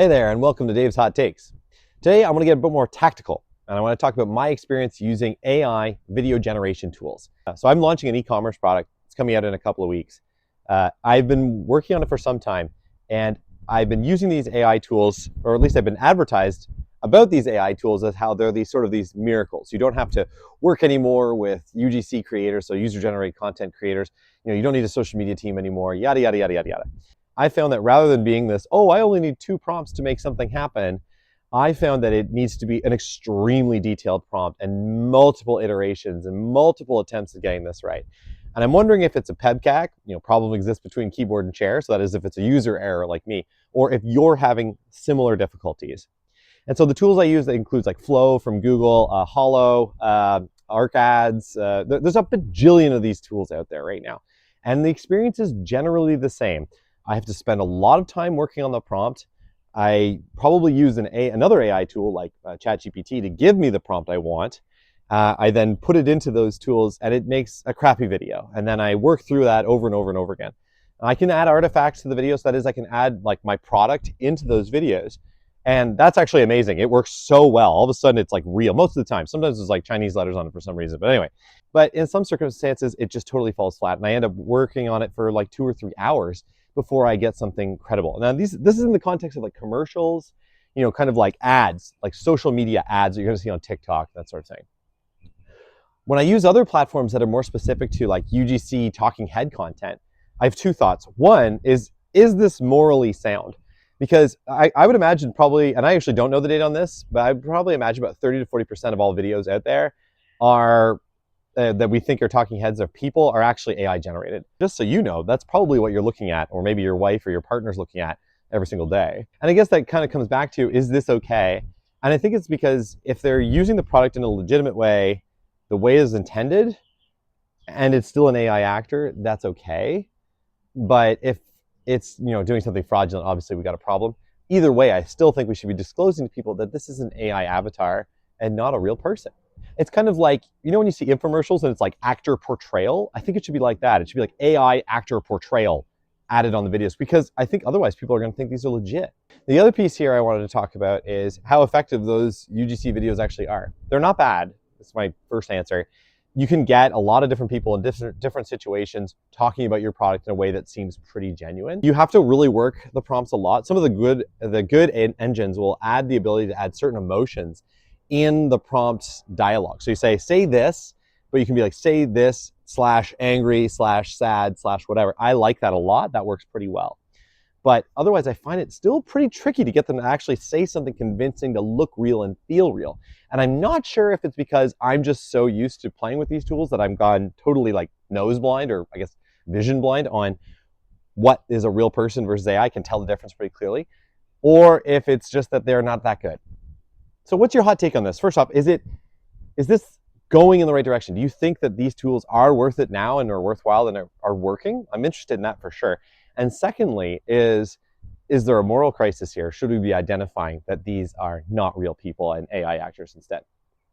Hey there, and welcome to Dave's Hot Takes. Today, I want to get a bit more tactical, and I want to talk about my experience using AI video generation tools. So I'm launching an e-commerce product. It's coming out in a couple of weeks. I've been working on it for some time, and I've been using these AI tools, or at least I've been advertised about these AI tools as how they're these miracles. You don't have to work anymore with UGC creators, so user-generated content creators. You don't need a social media team anymore, yada, yada, yada, yada, yada. I found that rather than being this, oh, I only need 2 prompts to make something happen, I found that it needs to be an extremely detailed prompt and multiple iterations and multiple attempts at getting this right. And I'm wondering if it's a PEBCAC, problem exists between keyboard and chair, so that is if it's a user error like me, or if you're having similar difficulties. And so the tools I use, that includes like Flow from Google, Holo, ArcAds. There's a bajillion of these tools out there right now. And the experience is generally the same. I have to spend a lot of time working on the prompt. I probably use another AI tool like ChatGPT to give me the prompt I want. I then put it into those tools and it makes a crappy video. And then I work through that over and over and over again. I can add artifacts to the videos. That is, I can add like my product into those videos. And that's actually amazing. It works so well. All of a sudden it's like real most of the time. Sometimes there's like Chinese letters on it for some reason. But anyway, but in some circumstances, it just totally falls flat. And I end up working on it for like 2 or 3 hours before I get something credible. Now, this is in the context of like commercials, kind of like ads, like social media ads that you're gonna see on TikTok, that sort of thing. When I use other platforms that are more specific to like UGC talking head content, I have 2 thoughts. One is this morally sound? Because I would imagine probably, and I actually don't know the data on this, but I would probably imagine about 30 to 40% of all videos out there are that we think are talking heads of people are actually AI generated. Just so you know, that's probably what you're looking at, or maybe your wife or your partner's looking at every single day. And I guess that kind of comes back to, is this okay? And I think it's because if they're using the product in a legitimate way, the way is intended, and it's still an AI actor, that's okay. But if it's doing something fraudulent, obviously we got a problem. Either way, I still think we should be disclosing to people that this is an AI avatar and not a real person. It's kind of like, when you see infomercials and it's like actor portrayal, I think it should be like that. It should be like AI actor portrayal added on the videos, because I think otherwise people are going to think these are legit. The other piece here I wanted to talk about is how effective those UGC videos actually are. They're not bad. That's my first answer. You can get a lot of different people in different situations talking about your product in a way that seems pretty genuine. You have to really work the prompts a lot. Some of the good engines will add the ability to add certain emotions in the prompt dialogue. So you say this, but you can be like, say this /angry /sad /whatever. I like that a lot. That works pretty well. But otherwise, I find it still pretty tricky to get them to actually say something convincing to look real and feel real. And I'm not sure if it's because I'm just so used to playing with these tools that I'm gone totally like nose blind, or I guess vision blind, on what is a real person versus AI. I can tell the difference pretty clearly. Or if it's just that they're not that good. So what's your hot take on this? First off, is this going in the right direction? Do you think that these tools are worth it now and are worthwhile and are working? I'm interested in that for sure. And secondly, is there a moral crisis here? Should we be identifying that these are not real people and AI actors instead?